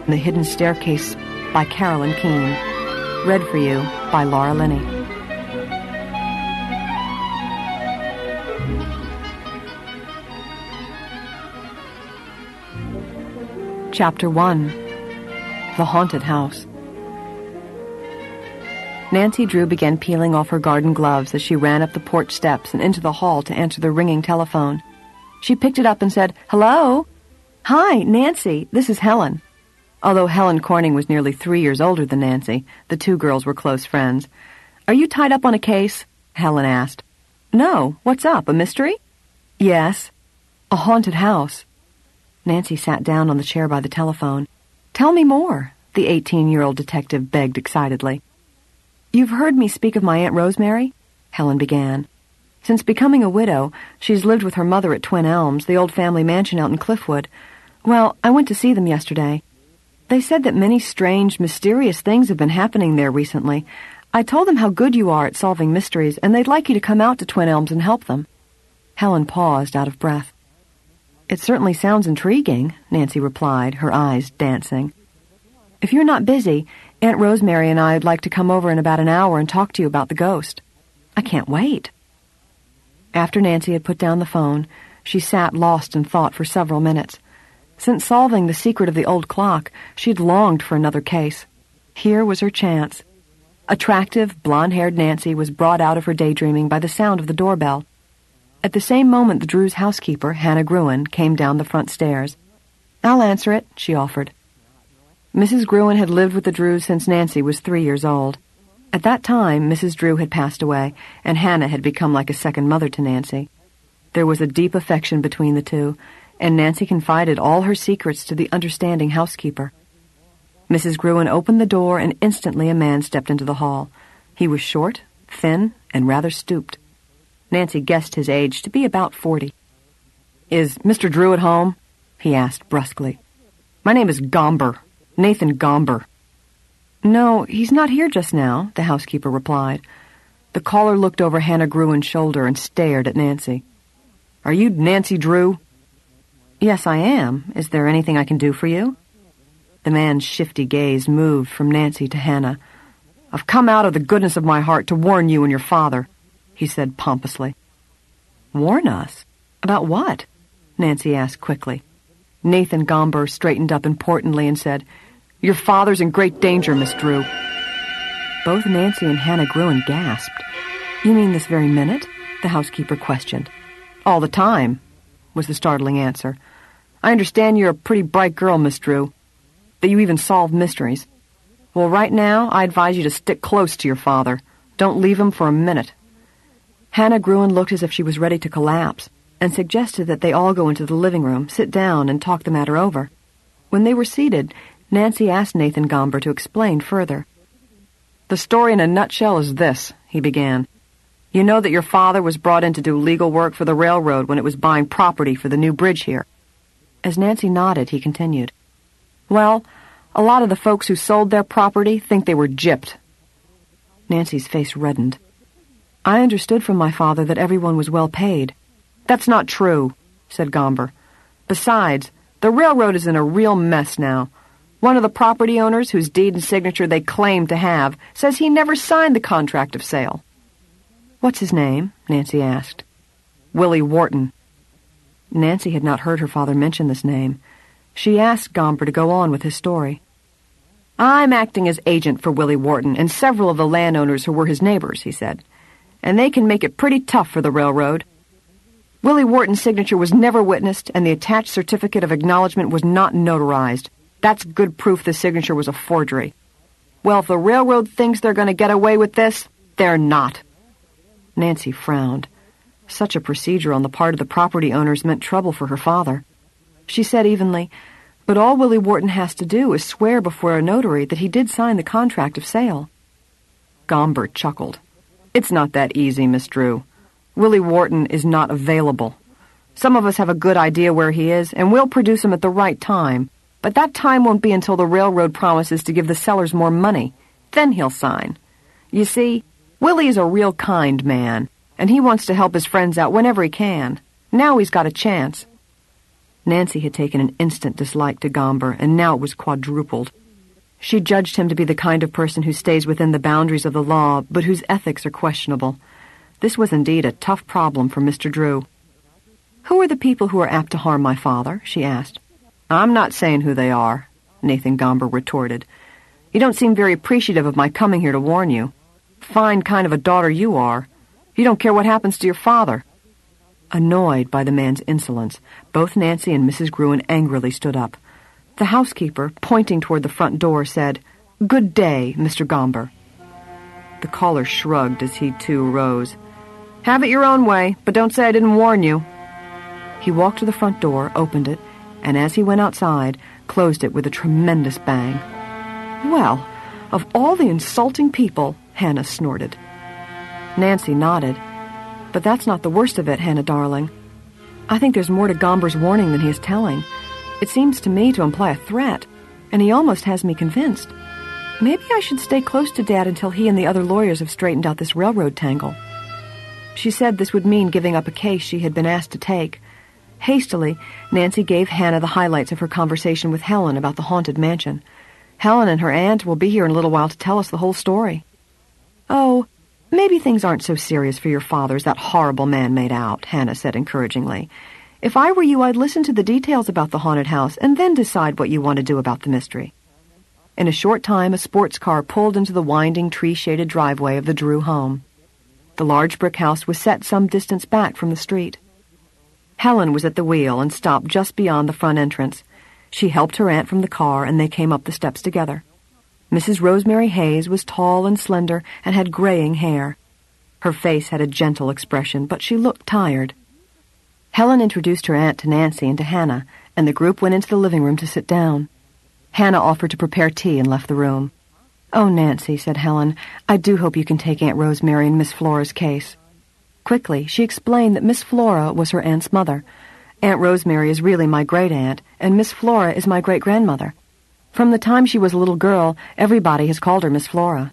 The Hidden Staircase by Carolyn Keene. Read for you by Laura Linney. Chapter 1. The Haunted House. Nancy Drew began peeling off her garden gloves as she ran up the porch steps and into the hall to answer the ringing telephone. She picked it up and said, "Hello? Hi, Nancy, this is Helen." Although Helen Corning was nearly 3 years older than Nancy, the two girls were close friends. "Are you tied up on a case?" Helen asked. "No. What's up, a mystery?" "Yes. A haunted house." Nancy sat down on the chair by the telephone. "Tell me more," the 18-year-old detective begged excitedly. "You've heard me speak of my Aunt Rosemary?" Helen began. "Since becoming a widow, she's lived with her mother at Twin Elms, the old family mansion out in Cliffwood. Well, I went to see them yesterday. They said that many strange, mysterious things have been happening there recently. I told them how good you are at solving mysteries, and they'd like you to come out to Twin Elms and help them." Helen paused, out of breath. "It certainly sounds intriguing," Nancy replied, her eyes dancing. "If you're not busy, Aunt Rosemary and I'd like to come over in about an hour and talk to you about the ghost." "I can't wait." After Nancy had put down the phone, she sat lost in thought for several minutes. Since solving the secret of the old clock, she'd longed for another case. Here was her chance. Attractive, blonde-haired Nancy was brought out of her daydreaming by the sound of the doorbell. At the same moment, the Drews' housekeeper, Hannah Gruen, came down the front stairs. "I'll answer it," she offered. Mrs. Gruen had lived with the Drews since Nancy was 3 years old. At that time, Mrs. Drew had passed away, and Hannah had become like a second mother to Nancy. There was a deep affection between the two, and Nancy confided all her secrets to the understanding housekeeper. Mrs. Gruen opened the door, and instantly a man stepped into the hall. He was short, thin, and rather stooped. Nancy guessed his age to be about 40. "Is Mr. Drew at home?" he asked brusquely. "My name is Gomber. Nathan Gomber." "No, he's not here just now," the housekeeper replied. The caller looked over Hannah Gruen's shoulder and stared at Nancy. "Are you Nancy Drew?" "Yes, I am. Is there anything I can do for you?" The man's shifty gaze moved from Nancy to Hannah. "I've come out of the goodness of my heart to warn you and your father," he said pompously. "Warn us? About what?" Nancy asked quickly. Nathan Gomber straightened up importantly and said, "Your father's in great danger, Miss Drew." Both Nancy and Hannah Gruen gasped. "You mean this very minute?" the housekeeper questioned. "All the time," was the startling answer. "I understand you're a pretty bright girl, Miss Drew, that you even solve mysteries. Well, right now, I advise you to stick close to your father. Don't leave him for a minute." Hannah Gruen looked as if she was ready to collapse, and suggested that they all go into the living room, sit down, and talk the matter over. When they were seated, Nancy asked Nathan Gomber to explain further. "The story in a nutshell is this," he began. "You know that your father was brought in to do legal work for the railroad when it was buying property for the new bridge here." As Nancy nodded, he continued. "Well, a lot of the folks who sold their property think they were gypped." Nancy's face reddened. "I understood from my father that everyone was well paid." "That's not true," said Gomber. "Besides, the railroad is in a real mess now. One of the property owners, whose deed and signature they claim to have, says he never signed the contract of sale." "What's his name?" Nancy asked. "Willie Wharton." Nancy had not heard her father mention this name. She asked Gomber to go on with his story. "I'm acting as agent for Willie Wharton and several of the landowners who were his neighbors," he said, "and they can make it pretty tough for the railroad. Willie Wharton's signature was never witnessed, and the attached certificate of acknowledgement was not notarized. That's good proof the signature was a forgery. Well, if the railroad thinks they're going to get away with this, they're not." Nancy frowned. Such a procedure on the part of the property owners meant trouble for her father. She said evenly, "But all Willie Wharton has to do is swear before a notary that he did sign the contract of sale." Gomber chuckled. "It's not that easy, Miss Drew. Willie Wharton is not available. Some of us have a good idea where he is, and we'll produce him at the right time. But that time won't be until the railroad promises to give the sellers more money. Then he'll sign. You see, Willie is a real kind man, and he wants to help his friends out whenever he can. Now he's got a chance." Nancy had taken an instant dislike to Gomber, and now it was quadrupled. She judged him to be the kind of person who stays within the boundaries of the law, but whose ethics are questionable. This was indeed a tough problem for Mr. Drew. "Who are the people who are apt to harm my father?" she asked. "I'm not saying who they are," Nathan Gomber retorted. "You don't seem very appreciative of my coming here to warn you. Fine kind of a daughter you are. You don't care what happens to your father." Annoyed by the man's insolence, both Nancy and Mrs. Gruen angrily stood up. The housekeeper, pointing toward the front door, said, "Good day, Mr. Gomber." The caller shrugged as he, too, rose. "Have it your own way, but don't say I didn't warn you." He walked to the front door, opened it, and as he went outside, closed it with a tremendous bang. "Well, of all the insulting people," Hannah snorted. Nancy nodded. "But that's not the worst of it, Hannah darling. I think there's more to Gomber's warning than he is telling. It seems to me to imply a threat, and he almost has me convinced. Maybe I should stay close to Dad until he and the other lawyers have straightened out this railroad tangle." She said this would mean giving up a case she had been asked to take. Hastily, Nancy gave Hannah the highlights of her conversation with Helen about the haunted mansion. "Helen and her aunt will be here in a little while to tell us the whole story." "Oh, maybe things aren't so serious for your father as that horrible man made out," Hannah said encouragingly. "If I were you, I'd listen to the details about the haunted house and then decide what you want to do about the mystery." In a short time, a sports car pulled into the winding, tree-shaded driveway of the Drew home. The large brick house was set some distance back from the street. Helen was at the wheel and stopped just beyond the front entrance. She helped her aunt from the car, and they came up the steps together. Mrs. Rosemary Hayes was tall and slender and had graying hair. Her face had a gentle expression, but she looked tired. Helen introduced her aunt to Nancy and to Hannah, and the group went into the living room to sit down. Hannah offered to prepare tea and left the room. "Oh, Nancy," said Helen, "I do hope you can take Aunt Rosemary and Miss Flora's case." Quickly, she explained that Miss Flora was her aunt's mother. Aunt Rosemary is really my great-aunt, and Miss Flora is my great-grandmother. From the time she was a little girl, everybody has called her Miss Flora.